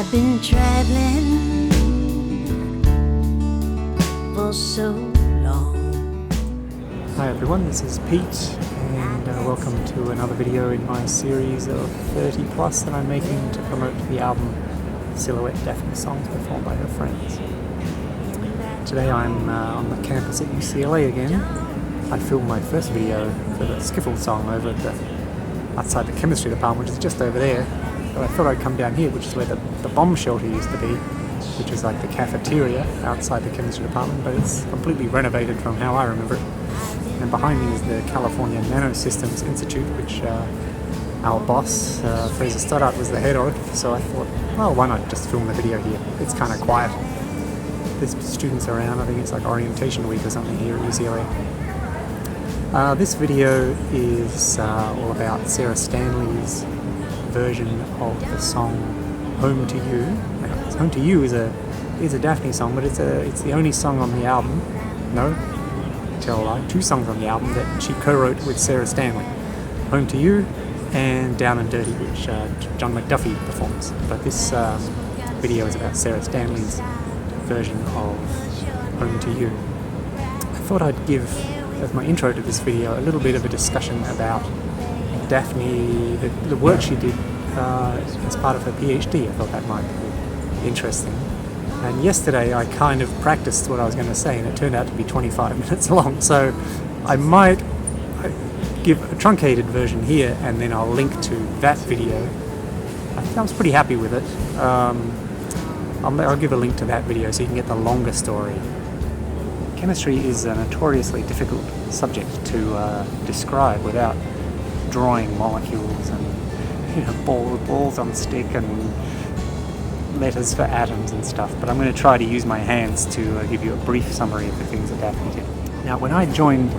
I've been traveling for so long. Hi everyone, this is Pete and welcome to another video in my series of 30 plus that I'm making to promote the album Silhouette Dafni songs performed by her friends. Today I'm on the campus at UCLA again. I filmed my first video for the Skiffle song over outside the chemistry department, which is just over there. But I thought I'd come down here, which is where the bomb shelter used to be, which is like the cafeteria outside the chemistry department, but it's completely renovated from how I remember it. And behind me is the California Nanosystems Institute, which our boss, Fraser Stoddart, was the head of. So I thought, well, why not just film the video here? It's kind of quiet. There's students around. I think it's like orientation week or something here at UCLA. This video is all about Sarah Stanley's version of the song Home to You. Home to You is a Dafni song, but it's the only song on the album. No, tell a lie. 2 songs on the album that she co-wrote with Sarah Stanley. Home to You and Down and Dirty, which John McDuffie performs. But this video is about Sarah Stanley's version of Home to You. I thought I'd give, as my intro to this video, a little bit of a discussion about Dafni, the work she did as part of her PhD. I thought that might be interesting. And yesterday I kind of practiced what I was going to say, and it turned out to be 25 minutes long. So I might give a truncated version here, and then I'll link to that video. I think I was pretty happy with it. I'll give a link to that video so you can get the longer story. Chemistry is a notoriously difficult subject to describe without drawing molecules and balls on stick and letters for atoms and stuff. But I'm going to try to use my hands to give you a brief summary of the things that Dafni did. Now, when I joined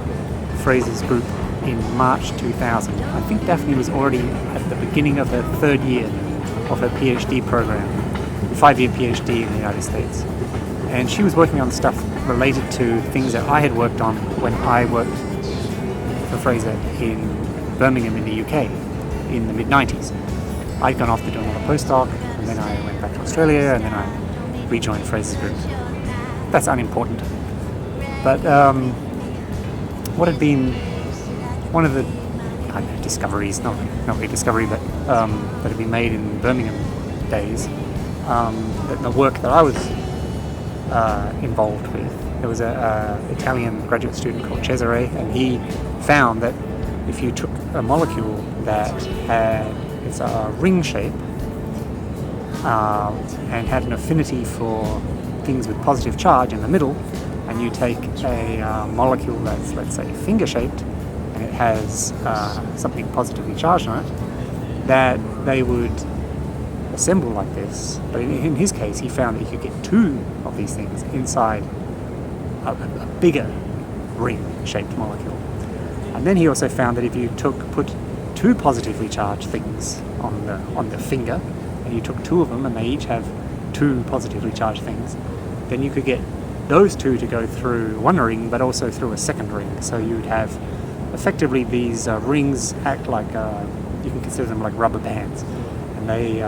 Fraser's group in March 2000, I think Dafni was already at the beginning of her 3rd year of her PhD program, a 5-year PhD in the United States. And she was working on stuff related to things that I had worked on when I worked for Fraser in Birmingham in the UK in the mid-90s. I'd gone off to do another postdoc, and then I went back to Australia, and then I rejoined Fraser's group. That's unimportant. But what had been one of the discoveries, not really discovery, but that had been made in Birmingham days, the work that I was involved with. There was an Italian graduate student called Cesare, and he found that if you took a molecule that had it's a ring shape and had an affinity for things with positive charge in the middle, and you take a molecule that's, let's say, finger-shaped, and it has something positively charged on it, that they would assemble like this. But in his case, he found that you could get 2 of these things inside a bigger ring-shaped molecule. And then he also found that if you put 2 positively charged things on the finger, and you took 2 of them, and they each have 2 positively charged things, then you could get those 2 to go through one ring, but also through a second ring. So you would have effectively these rings act like you can consider them like rubber bands, and they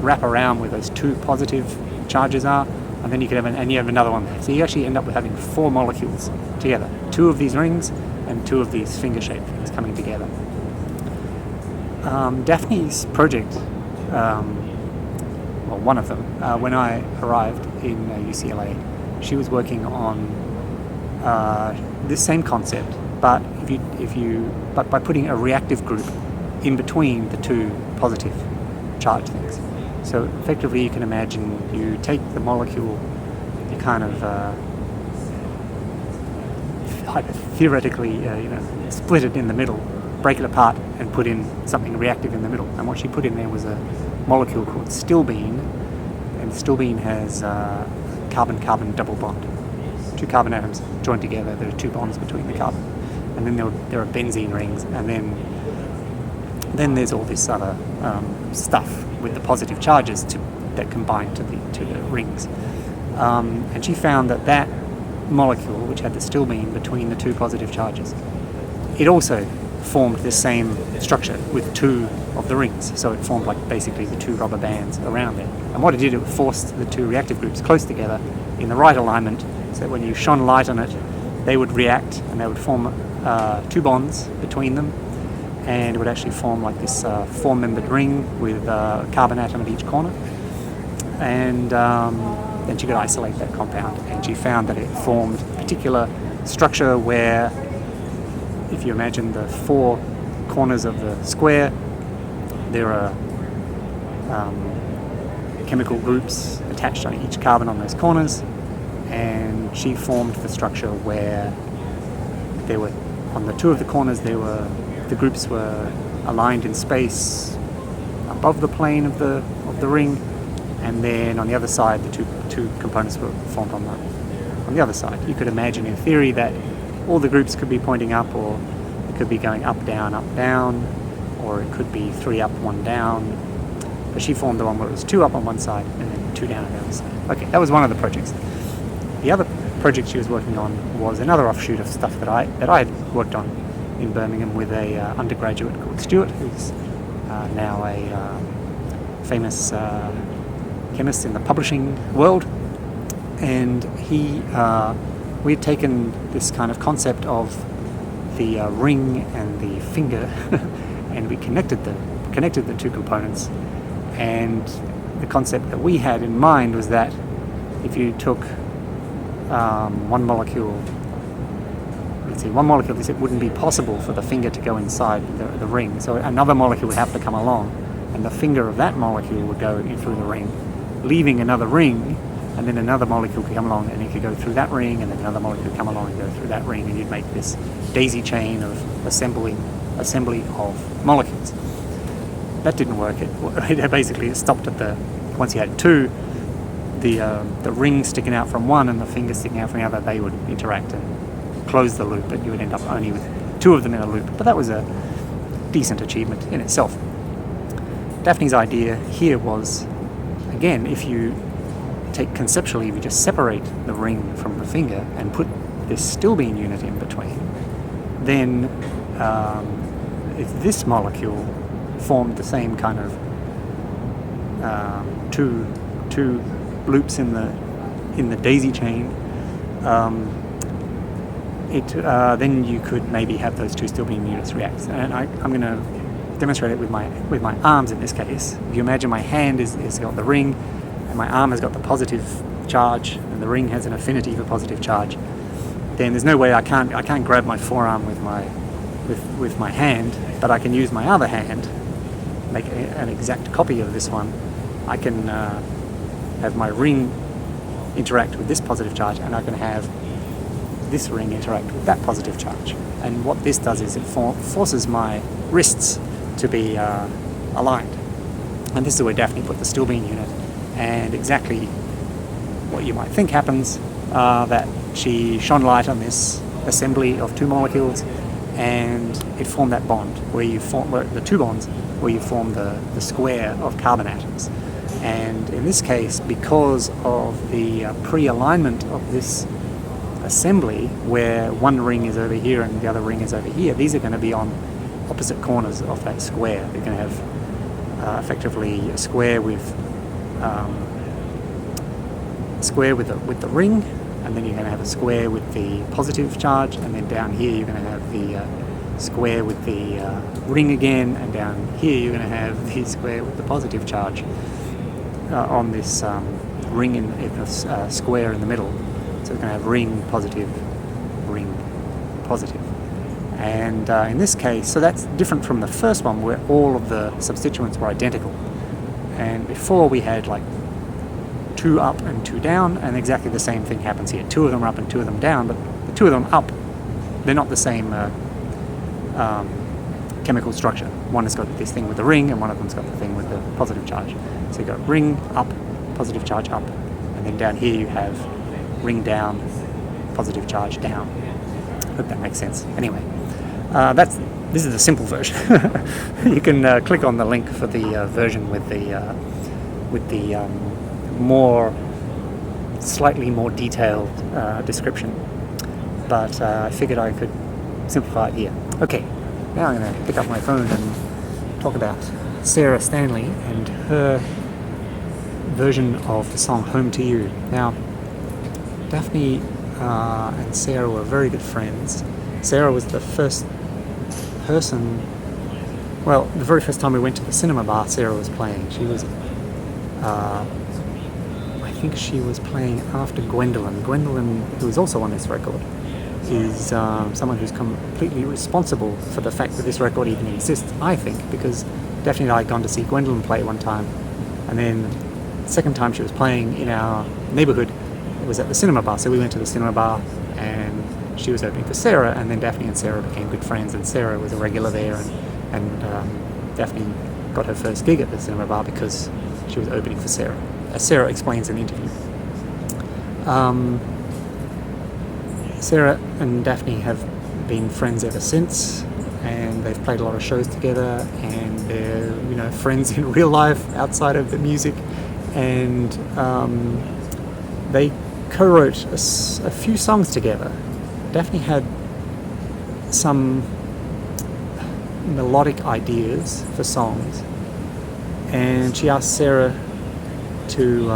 wrap around where those 2 positive charges are, and then you could have you have another one there. So you actually end up with having 4 molecules together, 2 of these rings and 2 of these finger-shaped things coming together. Dafni's project, well, one of them, when I arrived in UCLA, she was working on this same concept, but but by putting a reactive group in between the 2 positive charge things. So effectively, you can imagine you take the molecule, you kind of theoretically, split it in the middle, break it apart, and put in something reactive in the middle. And what she put in there was a molecule called stilbene, and stilbene has carbon-carbon double bond. 2 carbon atoms joined together. There are 2 bonds between the carbon, and then there are benzene rings, and then there's all this other stuff with the positive charges that combine to the rings. And she found that molecule, which had the stilbene between the 2 positive charges, it also formed this same structure with two of the rings. So it formed like basically the two rubber bands around it. And what it did, it forced the two reactive groups close together in the right alignment, so that when you shone light on it, they would react and they would form two bonds between them, and it would actually form like this four-membered ring with a carbon atom at each corner. And then she could isolate that compound, and she found that it formed a particular structure where, if you imagine the four corners of the square, there are chemical groups attached on each carbon on those corners, and she formed the structure where there were, on the two of the corners, the groups were aligned in space above the plane of the ring, and then on the other side the two components were formed on the other side. You could imagine in theory that all the groups could be pointing up, or it could be going up, down, or it could be 3 up, 1 down. But she formed the one where it was 2 up on one side and then 2 down on the other side. Okay, that was one of the projects. The other project she was working on was another offshoot of stuff that I had worked on in Birmingham with a undergraduate called Stuart, who's now a famous chemist in the publishing world. And we had taken this kind of concept of the ring and the finger and we connected the two components. And the concept that we had in mind was that if you took one molecule, it wouldn't be possible for the finger to go inside the ring. So another molecule would have to come along, and the finger of that molecule would go in through the ring, leaving another ring, and then another molecule could come along and it could go through that ring, and then another molecule could come along and go through that ring, and you'd make this daisy chain of assembly of molecules. That didn't work. It basically stopped at once you had two, the ring sticking out from one and the finger sticking out from the other, they would interact and close the loop, but you would end up only with two of them in a loop. But that was a decent achievement in itself. Daphne's idea here was, again, if you take conceptually, if you just separate the ring from the finger and put this Stilbene unit in between, then if this molecule formed the same kind of two loops in the daisy chain, then you could maybe have those two Stilbene units react. And I'm going to demonstrate it with my arms in this case. If you imagine my hand is got the ring, and my arm has got the positive charge, and the ring has an affinity for positive charge, then there's no way I can't grab my forearm with my hand, but I can use my other hand, make an exact copy of this one. I can have my ring interact with this positive charge, and I can have this ring interact with that positive charge. And what this does is it forces my wrists to be aligned. And this is where Dafni put the Stilbene unit, and exactly what you might think happens, that she shone light on this assembly of two molecules, and it formed that bond where the two bonds where you form the square of carbon atoms. And in this case, because of the pre-alignment of this assembly, where one ring is over here and the other ring is over here, these are going to be on opposite corners of that square. They're going to have effectively a square with the ring, and then you're going to have a square with the positive charge, and then down here you're going to have the square with the ring again, and down here you're going to have the square with the positive charge on this ring in the square in the middle. So we're going to have ring, positive, and in this case, so that's different from the first one where all of the substituents were identical, and before we had like 2 up and 2 down, and exactly the same thing happens here. 2 of them are up and 2 of them down, but the 2 of them up, they're not the same chemical structure. One has got this thing with the ring, and one of them's got the thing with the positive charge. So you've got ring up, positive charge up, and then down here you have ring down, positive charge down. Hope that makes sense. Anyway, this is a simple version. You can click on the link for the version with the slightly more detailed description. But I figured I could simplify it here. Okay, now I'm going to pick up my phone and talk about Sarah Stanley and her version of the song Home to You. Now, Dafni and Sarah were very good friends. Sarah was the first person, well, the very first time we went to the cinema bar, Sarah was playing. She was, I think she was playing after Gwendolyn. Gwendolyn, who is also on this record, is someone who's completely responsible for the fact that this record even exists, I think, because Dafni and I had gone to see Gwendolyn play one time, and then the second time she was playing in our neighbourhood, it was at the cinema bar. So we went to the cinema bar and she was opening for Sarah, and then Dafni and Sarah became good friends, and Sarah was a regular there, and Dafni got her first gig at the cinema bar because she was opening for Sarah, as Sarah explains in the interview. Sarah and Dafni have been friends ever since, and they've played a lot of shows together, and they're, you know, friends in real life outside of the music, and they co-wrote a few songs together. Dafni had some melodic ideas for songs, and she asked Sarah to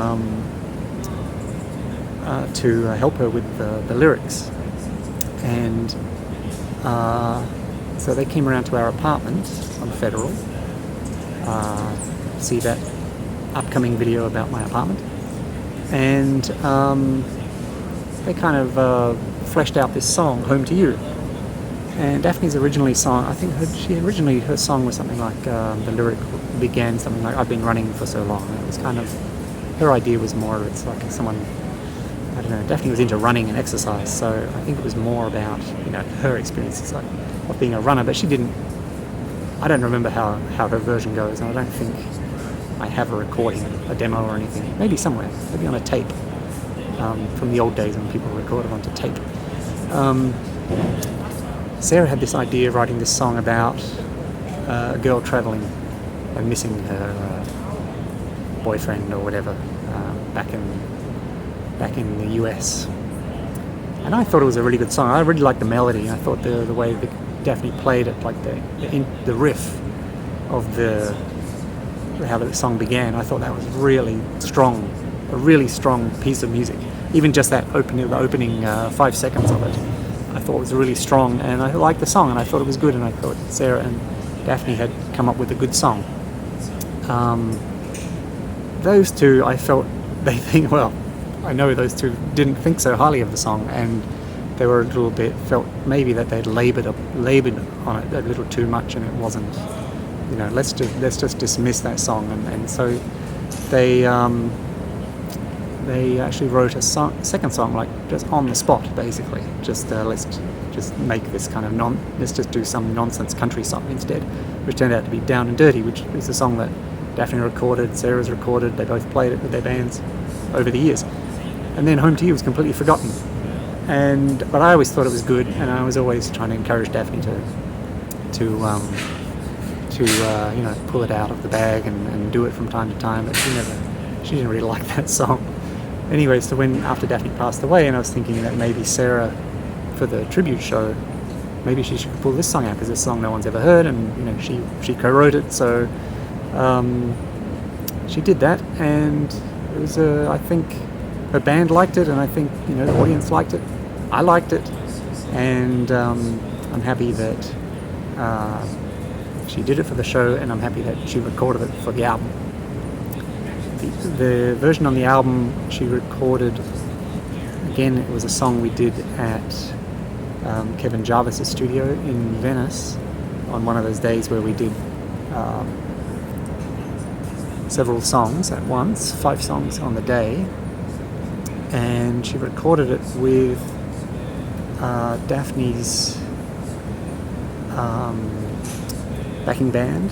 help her with the lyrics, and so they came around to our apartment on Federal, see that upcoming video about my apartment, and they kind of fleshed out this song, Home to You. And Dafni's originally song, I think her song was something like, the lyric began something like, I've been running for so long. And it was kind of, her idea was more, it's like someone, I don't know, Dafni was into running and exercise, so I think it was more about, you know, her experiences of being a runner, but I don't remember how her version goes, and I don't think I have a recording, a demo or anything. Maybe somewhere, maybe on a tape, from the old days when people recorded onto tape. Sarah had this idea of writing this song about a girl travelling and missing her boyfriend or whatever back in the US. And I thought it was a really good song. I really liked the melody. I thought the way that Dafni played it, like the riff of how the song began, I thought that was really strong, a really strong piece of music. Even just the opening 5 seconds of it, I thought was really strong, and I liked the song, and I thought it was good, and I thought Sarah and Dafni had come up with a good song. Those two, I felt, I know those two didn't think so highly of the song, and they were a little bit, felt maybe that they'd laboured on it a little too much, and it wasn't, you know, let's just dismiss that song, and so they actually wrote a second song, like just on the spot, basically. Let's just make this kind of let's just do some nonsense country song instead, which turned out to be Down and Dirty, which is a song that Dafni recorded, Sarah's recorded. They both played it with their bands over the years. And then Home to You was completely forgotten. But I always thought it was good, and I was always trying to encourage Dafni to you know, pull it out of the bag and do it from time to time, but she didn't really like that song. Anyway, so after Dafni passed away, and I was thinking that maybe Sarah, for the tribute show, maybe she should pull this song out, because this song no one's ever heard, and, you know, she co-wrote it, so she did that, and it was I think her band liked it, and I think, you know, the audience liked it. I liked it, and I'm happy that she did it for the show, and I'm happy that she recorded it for the album. The version on the album she recorded, again, it was a song we did at Kevin Jarvis's studio in Venice on one of those days where we did several songs at once, 5 songs on the day, and she recorded it with Dafni's backing band,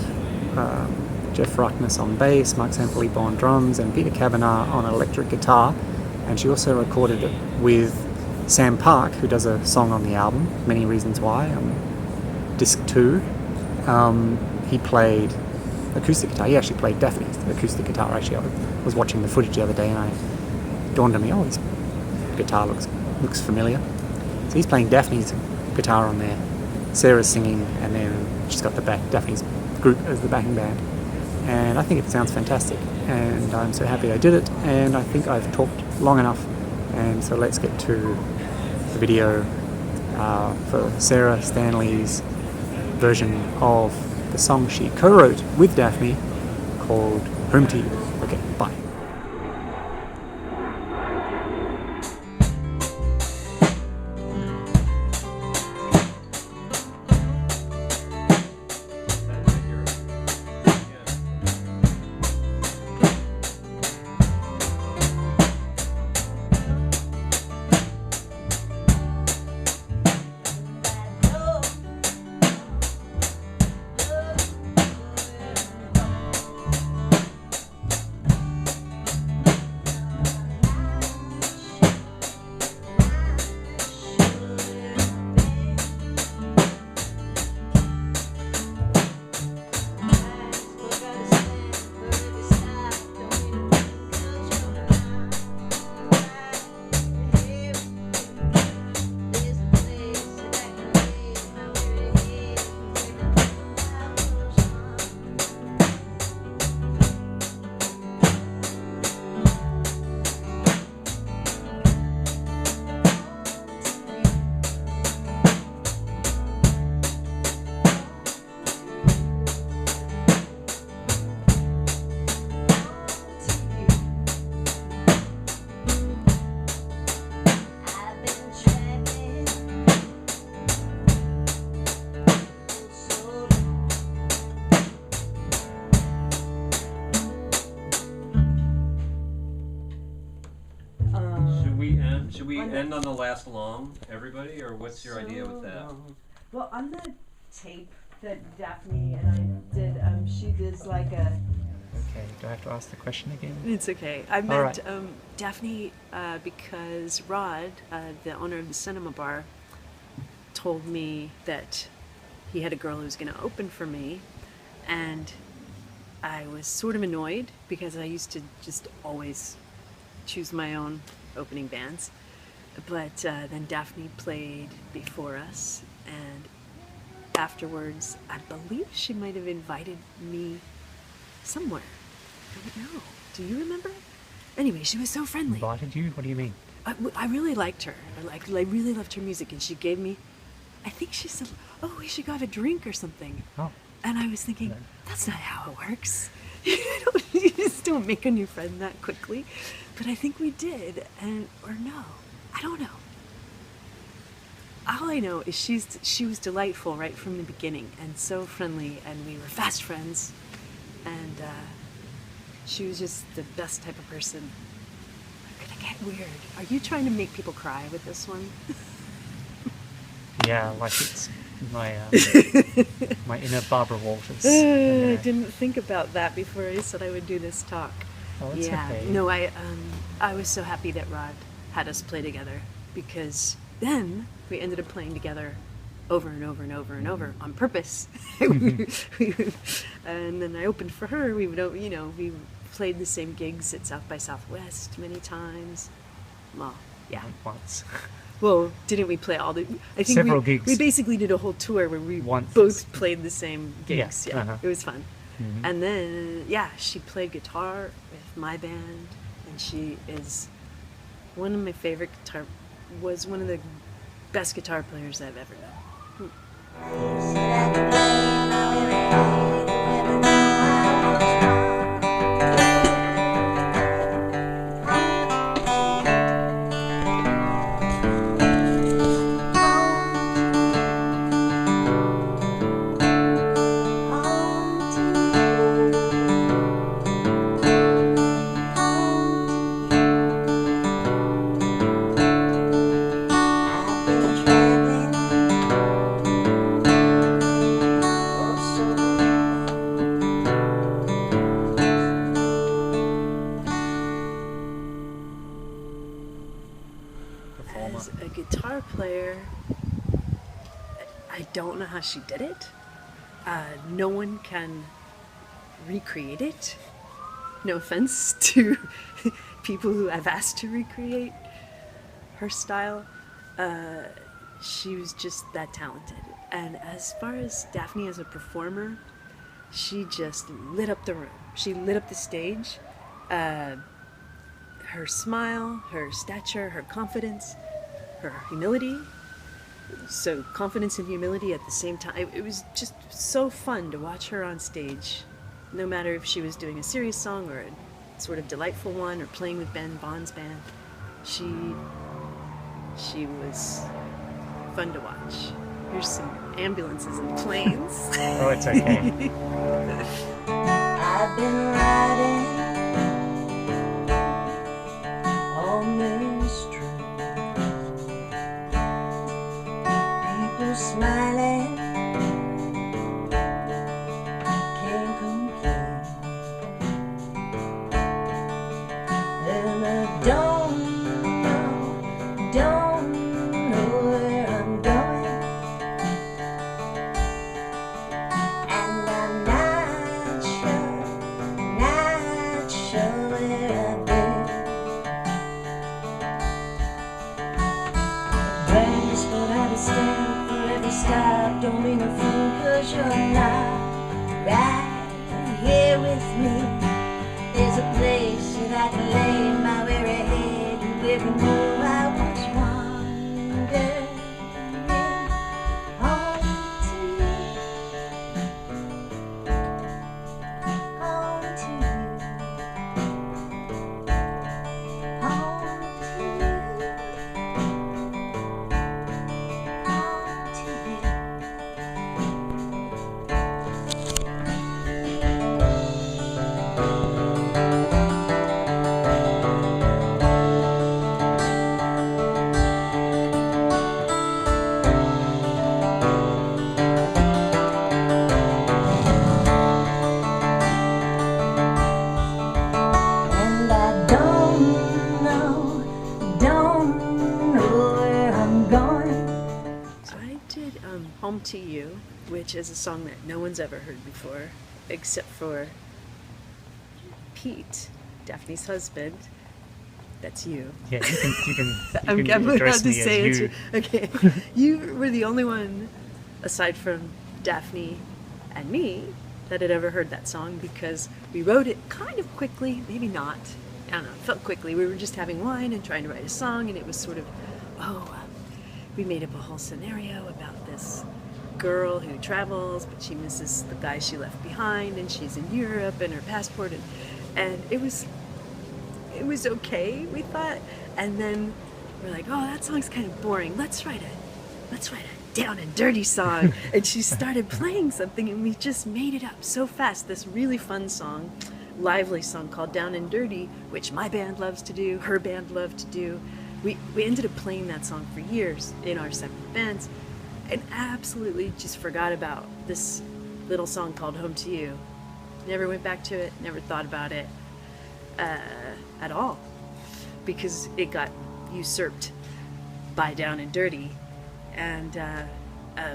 Jeff Ruckness on bass, Mark Sampolipo on drums, and Peter Kavanagh on electric guitar. And she also recorded it with Sam Park, who does a song on the album, Many Reasons Why, on disc 2. He played acoustic guitar. He actually played Dafni's acoustic guitar. Actually, I was watching the footage the other day, and it dawned on me, oh, his guitar looks familiar. So he's playing Dafni's guitar on there. Sarah's singing, and then she's got the Dafni's group as the backing band. And I think it sounds fantastic, and I'm so happy I did it, and I think I've talked long enough, and so let's get to the video for Sarah Stanley's version of the song she co-wrote with Dafni called Home to You. Okay, bye. Should we end on the last long, everybody, or what's your idea with that? Well, on the tape that Dafni and I did, she does like a... Okay, do I have to ask the question again? It's okay. I met right. Dafni because Rod, the owner of the cinema bar, told me that he had a girl who was going to open for me, and I was sort of annoyed because I used to just always choose my own opening bands. But then Dafni played before us, and afterwards, I believe she might have invited me somewhere. I don't know. Do you remember? Anyway, she was so friendly. Invited you? What do you mean? I really liked her. I really loved her music, and she gave me, I think she said, oh, we should go have a drink or something. Oh. And I was thinking, that's not how it works. You just don't make a new friend that quickly. But I think we did, or no, I don't know. All I know is she was delightful right from the beginning, and so friendly, and we were fast friends, and she was just the best type of person. I'm gonna get weird. Are you trying to make people cry with this one? Yeah, like it's my my inner Barbara Walters. I didn't think about that before I said I would do this talk. Oh, it's okay. No, I was so happy that Rod had us play together, because then we ended up playing together over and over and over and over on purpose. And then I opened for her. We would, we played the same gigs at South by Southwest many times. Well, yeah. Once. Well, didn't we play all the... I think Several gigs. We basically did a whole tour where we both played the same gigs. Yeah, uh-huh. It was fun. Mm-hmm. And then, she played guitar with my band, and she is one of my favorite was one of the best guitar players I've ever known. As a guitar player, I don't know how she did it. No one can recreate it. No offense to people who I've asked to recreate her style. She was just that talented. And as far as Dafni as a performer, she just lit up the room. She lit up the stage. Her smile, her stature, her confidence, her humility. So confidence and humility at the same time. It was just so fun to watch her on stage, no matter if she was doing a serious song or a sort of delightful one or playing with Ben Bond's band. She was fun to watch. Here's some ambulances and planes. Oh, it's okay. I've been riding on Main Street, people smiling, can't complain, and I don't know where I'm going, and I'm not sure where I've been. Brand is gonna have to stand for every stop. Don't be a fool, 'cause you're not right here with me. There's a place that I can lay my weary head, and where you know I was wandering home to you, home to you, home to you, home to you. And I don't know where I'm going. So I did Home to You, which is a song that no one's ever heard before, except for Pete, Daphne's husband. That's you. Yeah, I'm you can allowed address to me say as it. you. Okay. You were the only one, aside from Dafni and me, that had ever heard that song, because we wrote it kind of quickly, maybe not. I don't know, it felt quickly. We were just having wine and trying to write a song, and it was sort of, we made up a whole scenario about this girl who travels, but she misses the guy she left behind, and she's in Europe, and her passport, and it was okay, we thought. And then we're like, oh, that song's kind of boring. Let's write a down and dirty song. And she started playing something, and we just made it up so fast. This really fun song, lively song called Down and Dirty, which my band loves to do, her band loved to do. We ended up playing that song for years in our separate bands, and absolutely just forgot about this little song called Home to You. Never went back to it, never thought about it at all, because it got usurped by Down and Dirty. And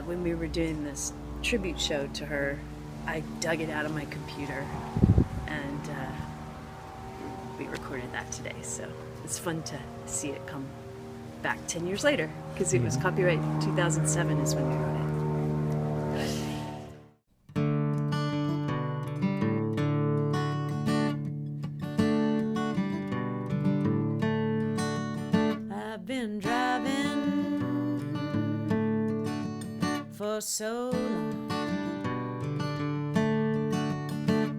when we were doing this tribute show to her, I dug it out of my computer, and we recorded that today. So it's fun to see it come back 10 years later, because it was copyright 2007 is when we wrote it. I've been driving for so long,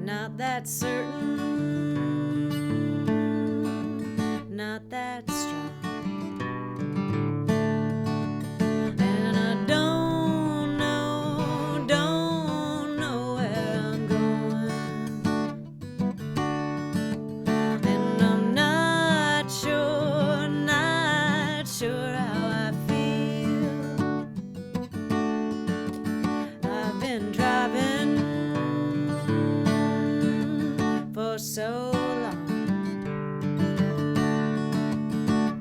not that certain, not that strong, and I don't know where I'm going, and I'm not sure how I feel. I've been driving for so long.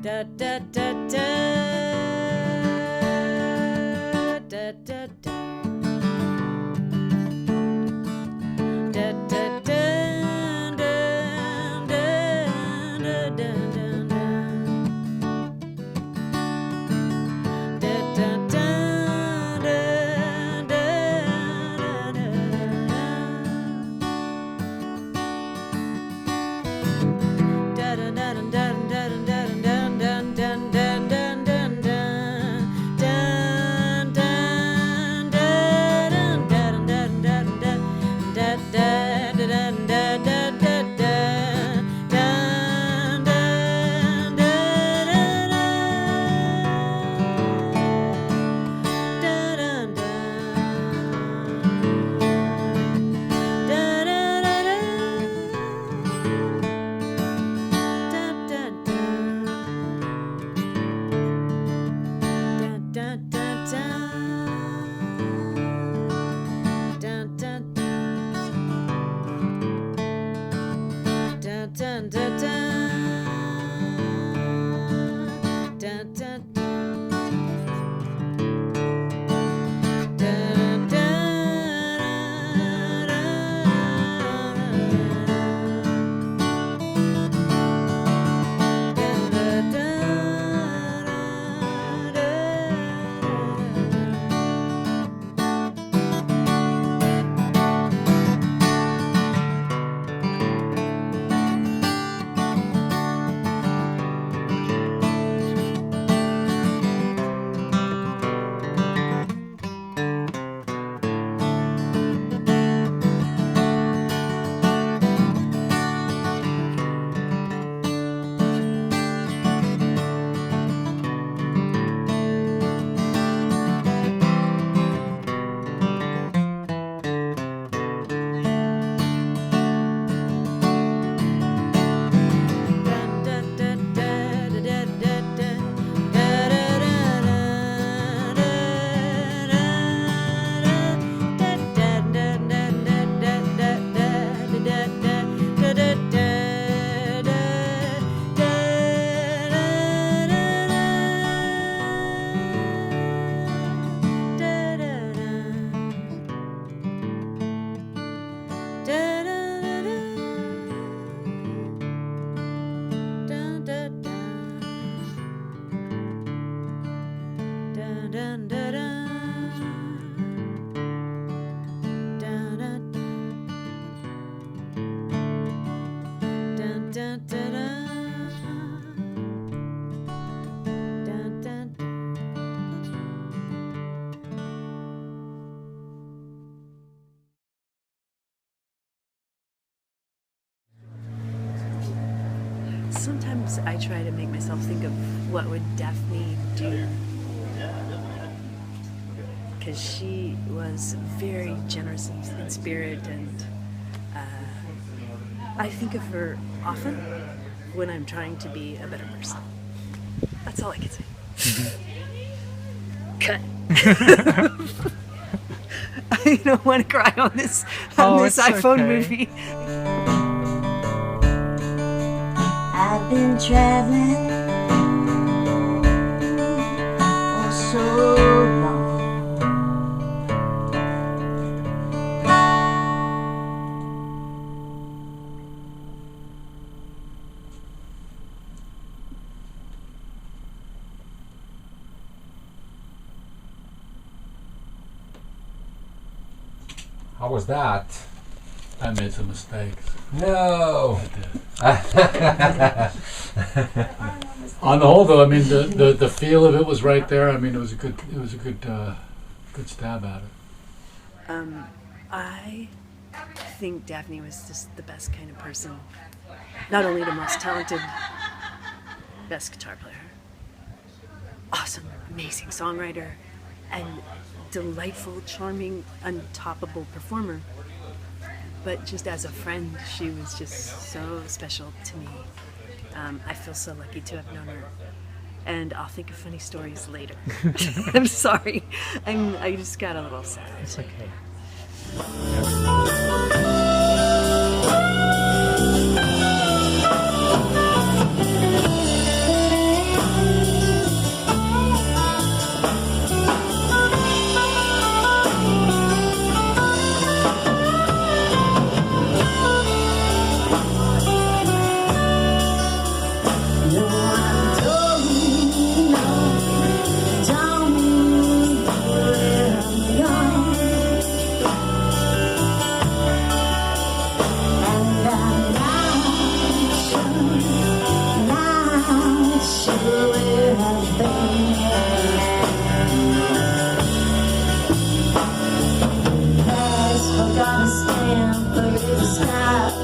Da da da da da da da da da da da da da da da da sometimes I try to make myself think of what would Dafni do, because she was very generous in spirit, and I think of her often when I'm trying to be a better person. That's all I can say. Cut. I don't want to cry on this iPhone movie. I've been traveling for so long. How was that? I made some mistakes. No. On the whole, though, I mean, the feel of it was right there. I mean, it was a good stab at it. I think Dafni was just the best kind of person. Not only the most talented, best guitar player, awesome, amazing songwriter, and delightful, charming, untoppable performer. But just as a friend, she was just so special to me. I feel so lucky to have known her. And I'll think of funny stories later. I'm sorry. I just got a little sad. It's okay.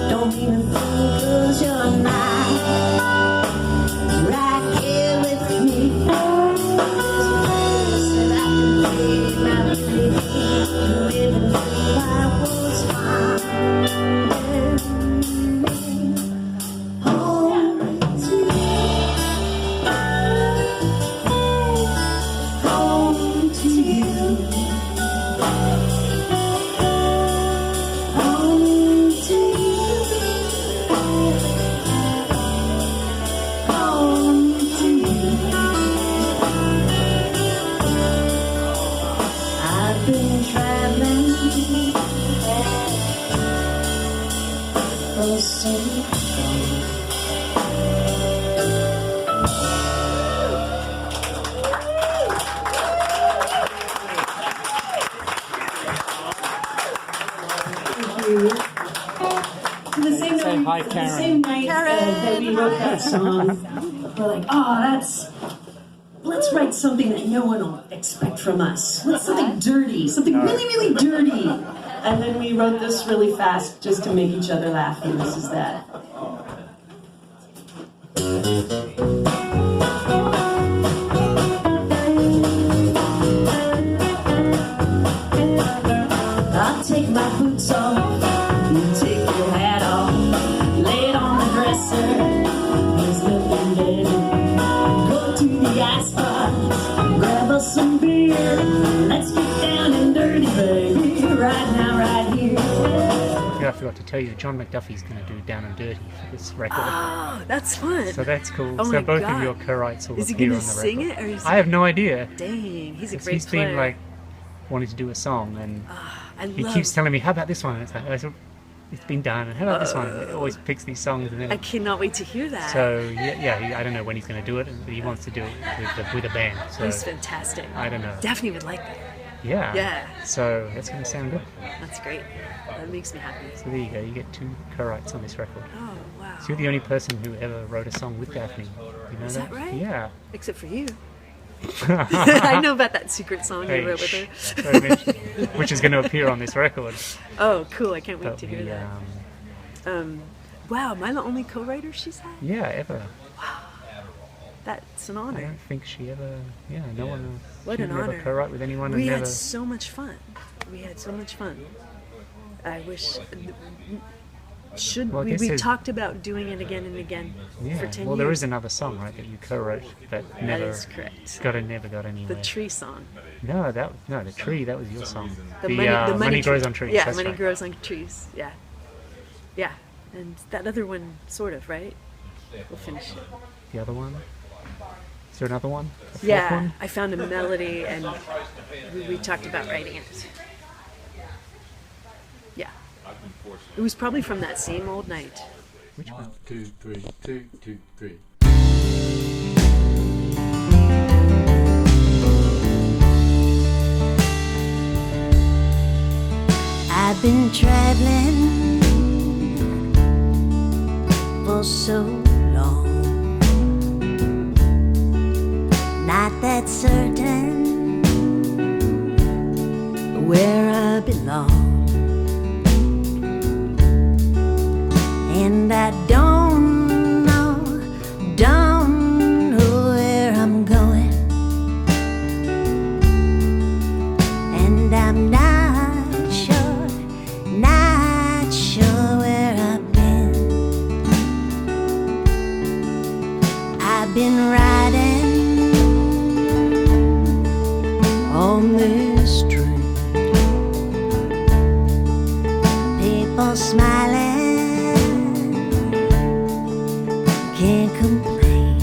Don't even think 'cause you're not right here with me. There's a place that I can feel my living through I was fine. Home to you. Home to you. Say hi, Karen. The same night that we wrote that song, we're like, let's write something that no one will expect from us. Let's something dirty, something really, really dirty. And then we wrote this really fast just to make each other laugh, and this is that. I'll take my boots off, you take your hat off, lay it on the dresser, he's looking dead. Go to the ice box, grab us some beer, let's get down and dirty, baby, right now, right here. Yeah, I forgot to tell you, John McDuffie's going to do Down and Dirty for this record. Oh, that's fun. So that's cool. Oh so my both God. of your co-writes will Is he appear gonna on the sing record. it, or is I have no idea. Dang, he's a 'Cause great he's player. been like wanting to do a song, and he love- keeps telling me, "How about this one?" And it's like, it's been done. And how about this one? And he always picks these songs, and then I cannot wait to hear that. so I don't know when he's going to do it, but he wants to do it with a band. So He's fantastic. I don't know. Daphne would like that. Yeah. Yeah. So that's going to sound good. That's great. That makes me happy. So there you go. You get 2 co-writes on this record. Oh, wow. So you're the only person who ever wrote a song with Daphne. You know Is that right? Yeah. Except for you. I know about that secret song Hey, you wrote with her. don't mention- which is going to appear on this record. Oh, cool. I can't wait But to hear we, that. Wow, am I the only co-writer she's had? Yeah, ever. That's an I honor. don't think she ever. Yeah, no one else. What She an never honor. co-write with anyone and We never. had so much fun. We had so much fun. I wish. Should Well, I we? guess We there's- talked about doing it again and again Yeah. for 10 Well, years. there is another song, right, that you co-wrote that That never is correct. never got anywhere. The tree song. No, the tree. That was your song. The money grows tree- on trees. Yeah, that's money right. grows on trees. Yeah, yeah, and that other one, sort of, right? We'll finish it. The other one. Is there another one? A fourth Yeah, one? I found a melody, and we talked about writing it. Yeah, it was probably from that same old night. Which one? 1, 2, 3, 2, 2, 3. I've been traveling for so long, not that certain where I belong, and I don't know where I'm going, and I'm not sure where I've been. I've been riding on this train, people smiling, can't complain,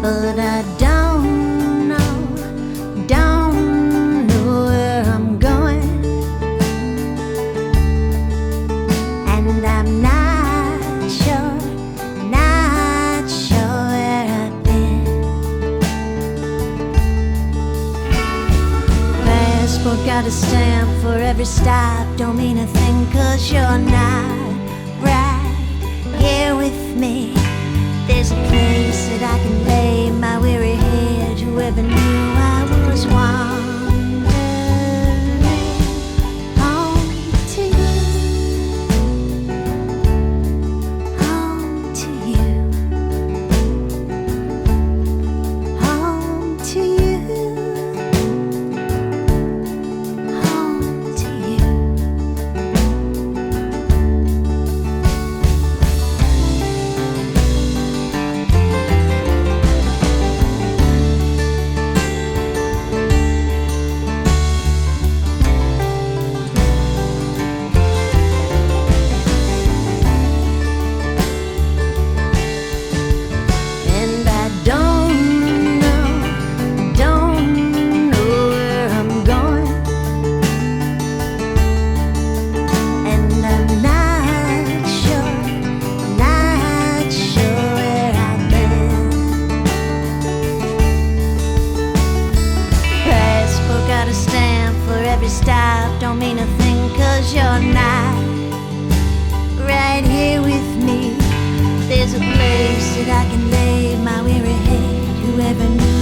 but I don't know where I'm going, and I'm not sure where I've been. Passport got a stamp for every stop, don't mean a thing 'cause you're not right here with me. There's a place that I can lay my weary head. Whoever knew I was wandering home to you, home to you, home to you, home to you. And I don't know where I'm going, and I'm not sure where I've been. Passport got a stamp for every stop, don't mean a thing 'cause you're not right here with me. There's a place that I can lay my weary head. Whoever knew